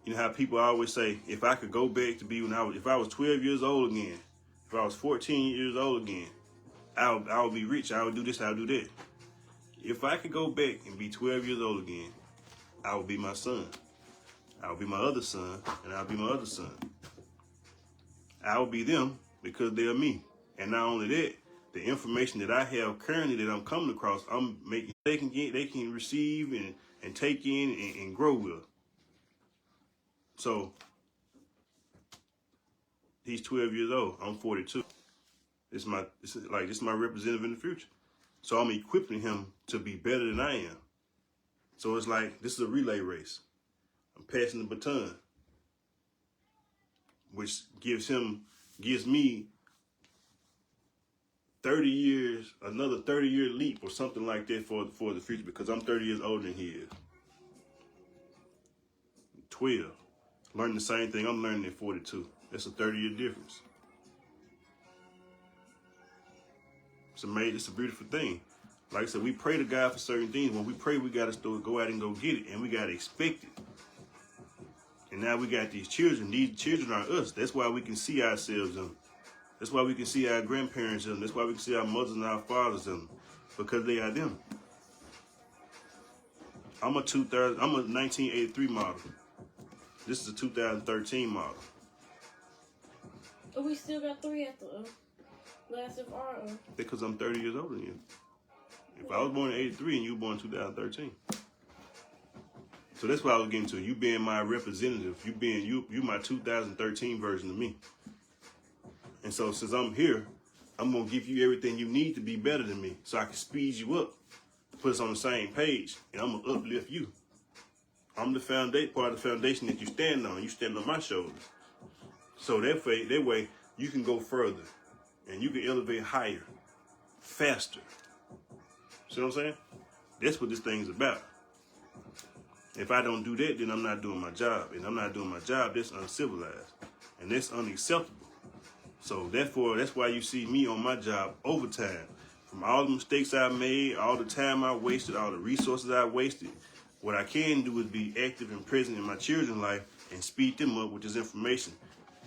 you know how people always say, if I could go back to be if I was 12 years old again, if I was 14 years old again, I would be rich. I would do this, I would do that. If I could go back and be 12 years old again, I would be my son. I'll be my other son, and I'll be my other son. I'll be them because they're me. And not only that, the information that I have currently that I'm coming across, I'm making they can receive and take in and grow with. So he's 12 years old. I'm 42. This is my representative in the future. So I'm equipping him to be better than I am. So it's like this is a relay race. I'm passing the baton, which gives me 30 years, another 30-year leap or something like that for the future, because I'm 30 years older than he is. 12. Learning the same thing I'm learning at 42. That's a 30-year difference. It's amazing. It's a beautiful thing. Like I said, we pray to God for certain things. When we pray, we got to go out and go get it, and we got to expect it. And now we got these children. These children are us. That's why we can see ourselves in them. That's why we can see our grandparents in them. That's why we can see our mothers and our fathers in them, because they are them. I'm a 1983 model. This is a 2013 model. Oh, we still got 3 at the last of our. Because I'm 30 years older than you. If I was born in 83 and you were born in 2013. So that's what I was getting to. You being my representative. You my 2013 version of me. And so since I'm here, I'm going to give you everything you need to be better than me, so I can speed you up, put us on the same page, and I'm going to uplift you. I'm the part of the foundation that you stand on. You stand on my shoulders. So that way you can go further, and you can elevate higher, faster. See what I'm saying? That's what this thing's about. If I don't do that, then I'm not doing my job. And I'm not doing my job, that's uncivilized. And that's unacceptable. So therefore, that's why you see me on my job overtime. From all the mistakes I made, all the time I wasted, all the resources I wasted, what I can do is be active and present in my children's life and speed them up with this information.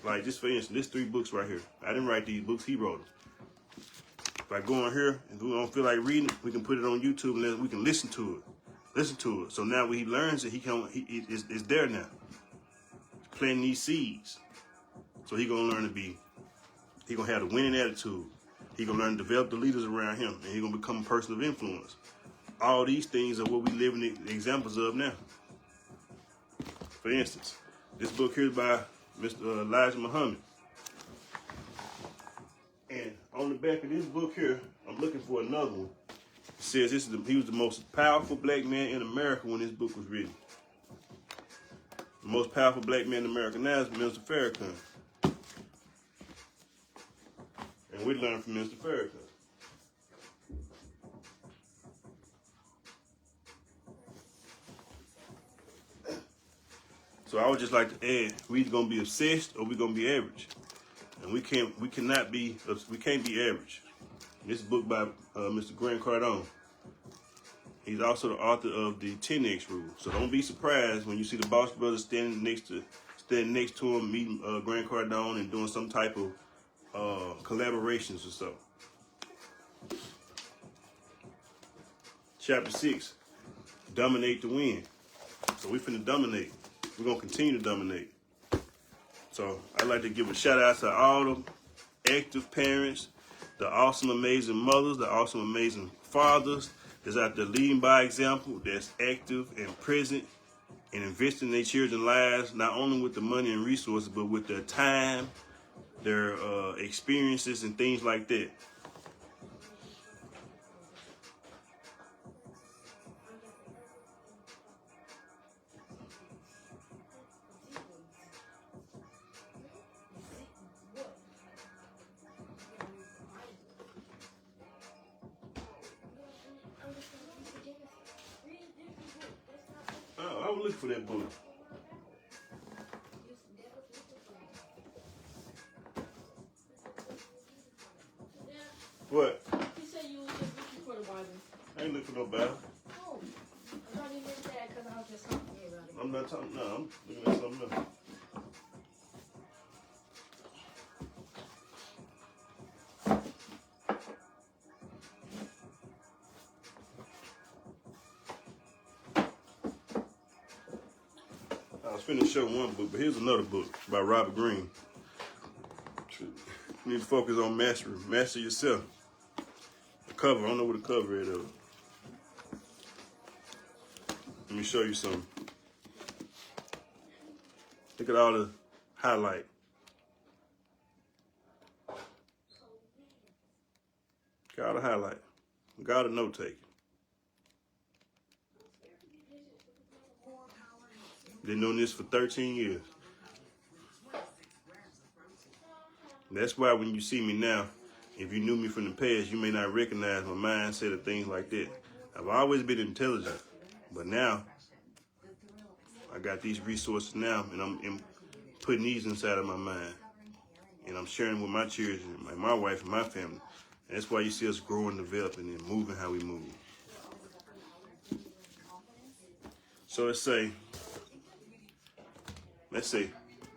Like just for instance, this 3 books right here. I didn't write these books, he wrote them. If I go on here and we don't feel like reading it, we can put it on YouTube and we can listen to it. So now when he learns it, it's there now. He's planting these seeds. So he gonna learn he gonna have the winning attitude. He gonna learn to develop the leaders around him, and he gonna become a person of influence. All these things are what we live in examples of now. For instance, this book here is by Mr. Elijah Muhammad. And on the back of this book here, I'm looking for another one. It says he was the most powerful black man in America when this book was written. The most powerful black man in America now is Mr. Farrakhan. And we learn from Mr. Farrakhan. So I would just like to add, we either gonna be obsessed or we gonna be average. And we can't be average. This is a book by Mr. Grant Cardone. He's also the author of the 10X Rule. So don't be surprised when you see the Boss Brothers standing next to him, meeting Grant Cardone and doing some type of collaborations or so. Chapter 6, dominate to win. So we finna dominate. We're gonna continue to dominate. So I'd like to give a shout out to all the active parents, the awesome, amazing mothers, the awesome, amazing fathers that's out there leading by example, that's active and present and investing in their children's lives, not only with the money and resources, but with their time, their experiences and things like that. Oh, I was looking for that book. What? You said you was just looking for the Bible. I ain't looking for no Bible. Oh, I thought you meant that because I was just talking to you about it. I'm not talking. No, I'm looking at something else. was finna show one book, but here's another book by Robert Greene. You need to focus on mastery. Master yourself. The cover, I don't know what the cover is though. Let me show you something. Look at all the highlight. Got all the highlight. Got a note taking. Been doing this for 13 years. That's why when you see me now, if you knew me from the past, you may not recognize my mindset or things like that. I've always been intelligent, but now I got these resources now, and I'm putting these inside of my mind, and I'm sharing with my children, my wife, and my family. And that's why you see us growing, developing, and moving how we move. So let's say,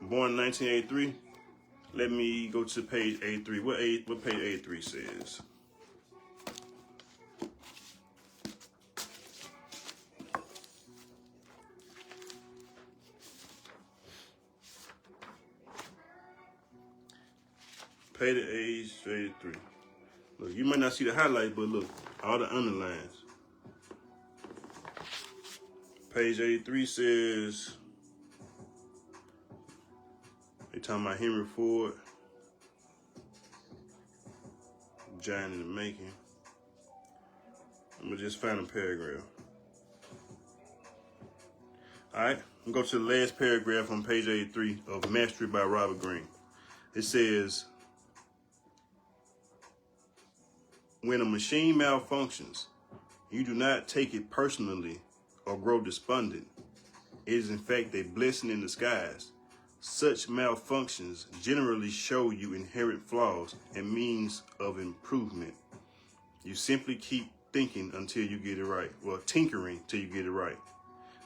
born in 1983. Let me go to page 83. What page 83 says? Page 83. Look, you might not see the highlight, but look, all the underlines. Page 83 says, they talking about Henry Ford, giant in the making. I'm gonna just find a paragraph. All right, I'm gonna go to the last paragraph on page 83 of Mastery by Robert Greene. It says, when a machine malfunctions, you do not take it personally or grow despondent. It is in fact a blessing in disguise. Such malfunctions generally show you inherent flaws and means of improvement. You simply keep thinking until you get it right, well, tinkering till you get it right.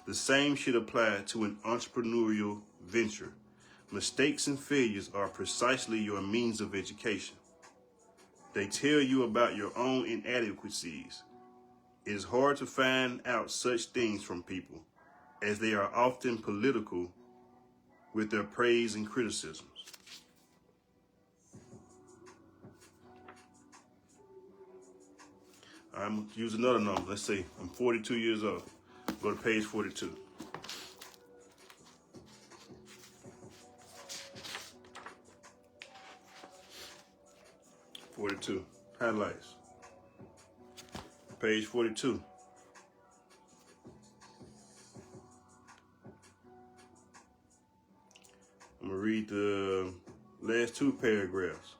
The same should apply to an entrepreneurial venture. Mistakes and failures are precisely your means of education. They tell you about your own inadequacies. It is hard to find out such things from people, as they are often political with their praise and criticisms. I'm going to use another number. Let's say I'm 42 years old. Go to page 42. Highlights. Page 42. I'm going to read the last two paragraphs.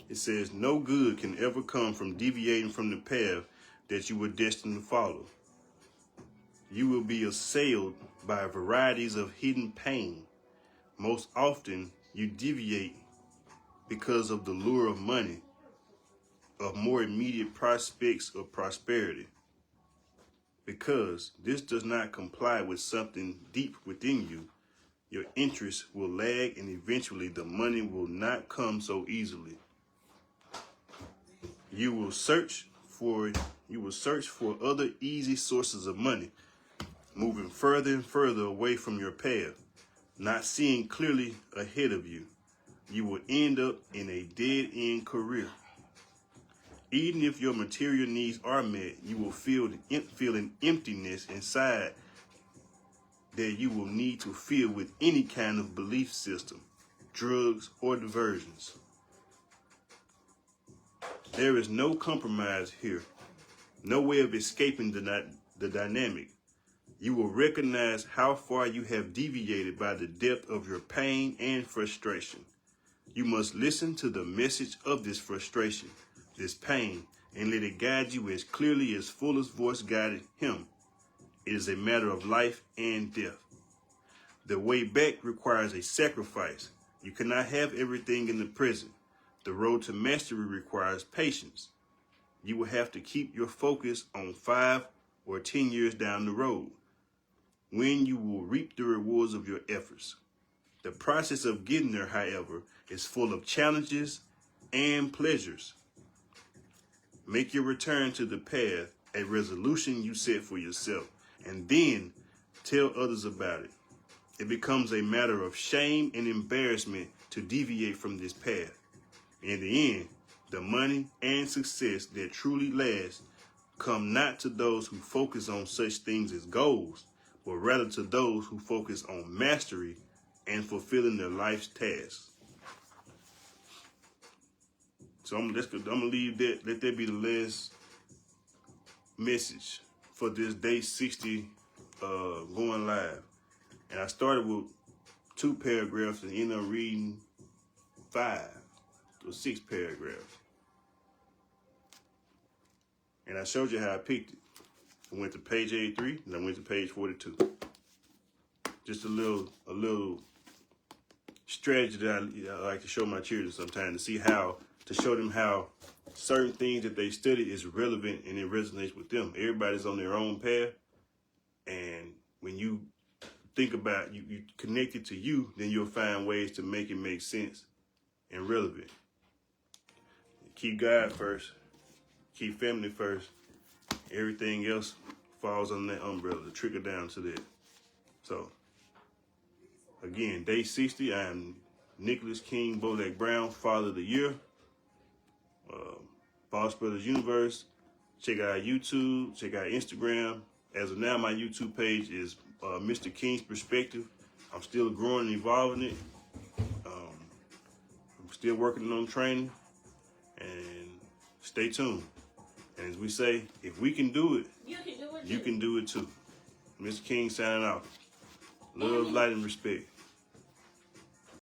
It says, no good can ever come from deviating from the path that you were destined to follow. You will be assailed by varieties of hidden pain. Most often, you deviate because of the lure of money, of more immediate prospects of prosperity. Because this does not comply with something deep within you, your interests will lag and eventually the money will not come so easily. You will search for other easy sources of money, moving further and further away from your path, not seeing clearly ahead of you. You will end up in a dead-end career. Even if your material needs are met, you will feel an emptiness inside that you will need to fill with any kind of belief system, drugs, or diversions. There is no compromise here, no way of escaping the dynamic. You will recognize how far you have deviated by the depth of your pain and frustration. You must listen to the message of this frustration, this pain, and let it guide you as clearly as Fuller's voice guided him. It is a matter of life and death. The way back requires a sacrifice. You cannot have everything in the present. The road to mastery requires patience. You will have to keep your focus on 5 or 10 years down the road, when you will reap the rewards of your efforts. The process of getting there, however, is full of challenges and pleasures. Make your return to the path a resolution you set for yourself, and then tell others about it. It becomes a matter of shame and embarrassment to deviate from this path. In the end, the money and success that truly last come not to those who focus on such things as goals, but rather to those who focus on mastery and fulfilling their life's tasks. So I'm gonna leave that. Let that be the last message for this day 60 going live. And I started with 2 paragraphs and ended up reading 5 or 6 paragraphs. And I showed you how I picked it. I went to page 83 and I went to page 42. Just a little strategy that I like to show my children sometimes to show them how certain things that they study is relevant and it resonates with them. Everybody's on their own path. And when you think about you connect it to you, then you'll find ways to make it make sense and relevant. Keep God first. Keep family first. Everything else falls under that umbrella, to trickle down to that. So, again, day 60, I am Nicholas King Bolek Brown, Father of the Year. Boss Brothers Universe. Check out YouTube. Check out Instagram. As of now, my YouTube page is Mr. King's Perspective. I'm still growing and evolving it. I'm still working on training. And stay tuned. And as we say, if we can do it, you can do it too. Mr. King signing off. Love, light, and respect.